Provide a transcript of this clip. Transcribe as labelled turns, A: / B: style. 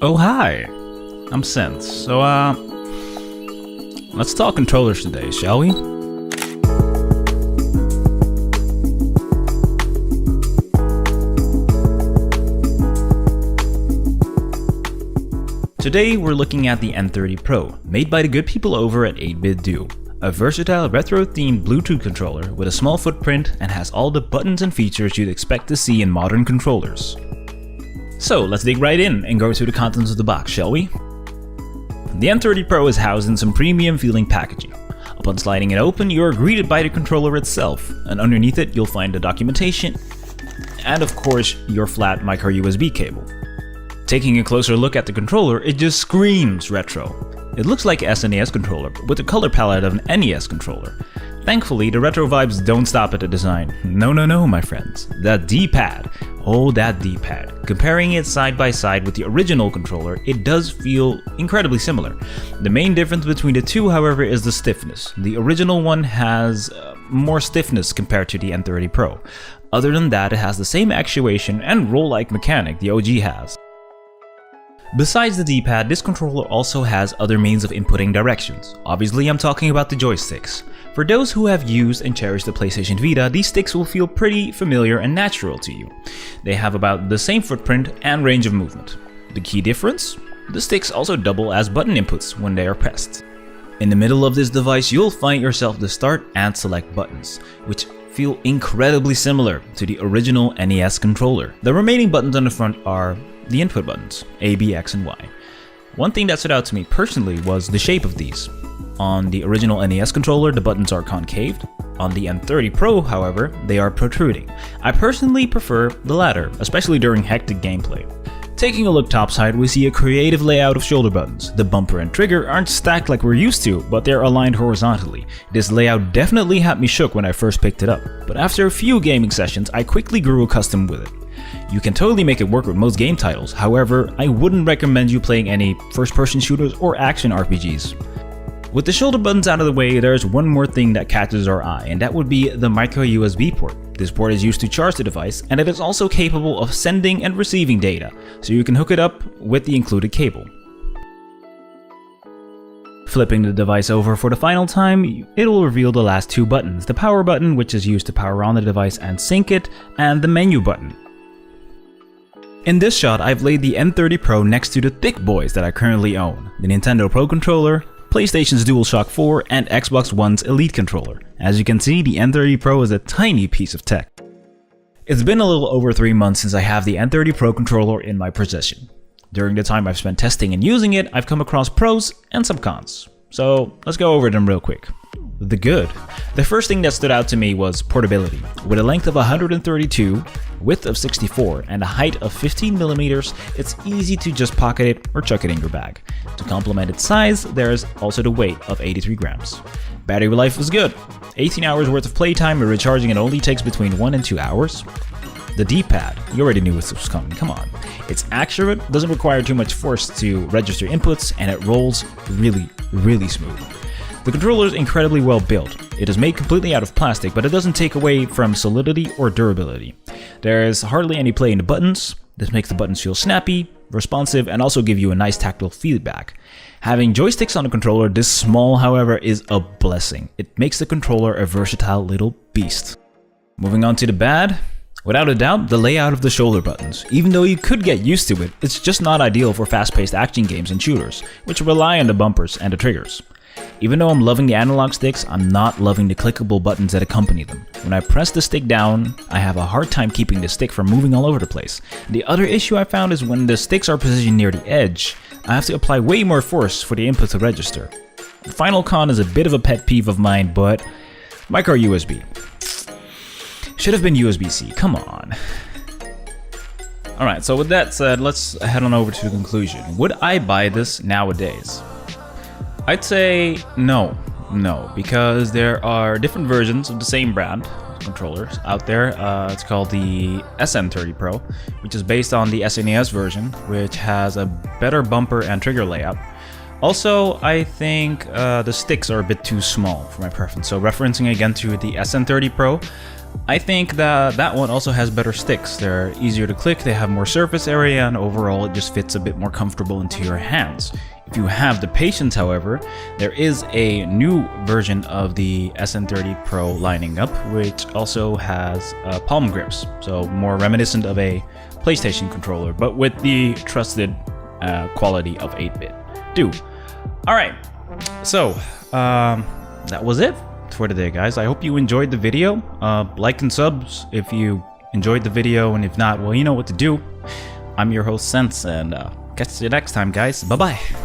A: Oh hi, I'm Sens. So let's talk controllers today, shall we? Today we're looking at the N30 Pro, made by the good people over at 8BitDo. A versatile retro-themed Bluetooth controller with a small footprint and has all the buttons and features you'd expect to see in modern controllers. So let's dig right in and go through the contents of the box, shall we? The N30 Pro is housed in some premium feeling packaging. Upon sliding it open, you are greeted by the controller itself, and underneath it you'll find the documentation and of course your flat micro USB cable. Taking a closer look at the controller, it just screams retro. It looks like an SNES controller, but with the color palette of an NES controller. Thankfully, the retro vibes don't stop at the design. No, my friends. That D-pad. Oh, that D-pad. Comparing it side by side with the original controller, it does feel incredibly similar. The main difference between the two, however, is the stiffness. The original one has more stiffness compared to the N30 Pro. Other than that, it has the same actuation and roll-like mechanic the OG has. Besides the D-pad, this controller also has other means of inputting directions. Obviously, I'm talking about the joysticks. For those who have used and cherished the PlayStation Vita, these sticks will feel pretty familiar and natural to you. They have about the same footprint and range of movement. The key difference? The sticks also double as button inputs when they are pressed. In the middle of this device, you'll find yourself the start and select buttons, which feel incredibly similar to the original NES controller. The remaining buttons on the front are the input buttons, A, B, X, and Y. One thing that stood out to me personally was the shape of these. On the original NES controller, the buttons are concaved. On the N30 Pro, however, they are protruding. I personally prefer the latter, especially during hectic gameplay. Taking a look topside, we see a creative layout of shoulder buttons. The bumper and trigger aren't stacked like we're used to, but they're aligned horizontally. This layout definitely had me shook when I first picked it up, but after a few gaming sessions, I quickly grew accustomed with it. You can totally make it work with most game titles, however, I wouldn't recommend you playing any first-person shooters or action RPGs. With the shoulder buttons out of the way, there's one more thing that catches our eye, and that would be the micro USB port. This port is used to charge the device, and it is also capable of sending and receiving data, so you can hook it up with the included cable. Flipping the device over for the final time, it will reveal the last two buttons, the power button, which is used to power on the device and sync it, and the menu button. In this shot, I've laid the N30 Pro next to the thick boys that I currently own, the Nintendo Pro Controller, PlayStation's DualShock 4, and Xbox One's Elite Controller. As you can see, the N30 Pro is a tiny piece of tech. It's been a little over 3 months since I have the N30 Pro Controller in my possession. During the time I've spent testing and using it, I've come across pros and some cons. So let's go over them real quick. The good. The first thing that stood out to me was portability. With a length of 132, width of 64, and a height of 15mm, it's easy to just pocket it or chuck it in your bag. To complement its size, there's also the weight of 83 grams. Battery life was good. 18 hours worth of playtime, and recharging it only takes between 1 and 2 hours. The D-pad, you already knew this was coming, come on. It's accurate, doesn't require too much force to register inputs, and it rolls really smooth. The controller is incredibly well built. It is made completely out of plastic, but it doesn't take away from solidity or durability. There is hardly any play in the buttons. This makes the buttons feel snappy, responsive, and also give you a nice tactile feedback. Having joysticks on a controller this small, however, is a blessing. It makes the controller a versatile little beast. Moving on to the bad. Without a doubt, the layout of the shoulder buttons. Even though you could get used to it, it's just not ideal for fast-paced action games and shooters, which rely on the bumpers and the triggers. Even though I'm loving the analog sticks, I'm not loving the clickable buttons that accompany them. When I press the stick down, I have a hard time keeping the stick from moving all over the place. The other issue I found is when the sticks are positioned near the edge, I have to apply way more force for the input to register. The final con is a bit of a pet peeve of mine, but micro USB. Should have been USB-C, come on. Alright, so with that said, let's head on over to the conclusion. Would I buy this nowadays? I'd say no, because there are different versions of the same brand controllers out there. It's called the SN30 Pro, which is based on the SNES version, which has a better bumper and trigger layout. Also, I think the sticks are a bit too small for my preference. So referencing again to the SN30 Pro, I think that that one also has better sticks. They're easier to click, they have more surface area, and overall it just fits a bit more comfortable into your hands. If you have the patience, however, there is a new version of the SN30 Pro lining up, which also has palm grips, so more reminiscent of a PlayStation controller, but with the trusted quality of 8BitDo. Alright, so that was it for today, guys. I hope you enjoyed the video. Like and subs if you enjoyed the video, and if not, well, you know what to do. I'm your host, Sens, and catch you next time, guys. Bye-bye.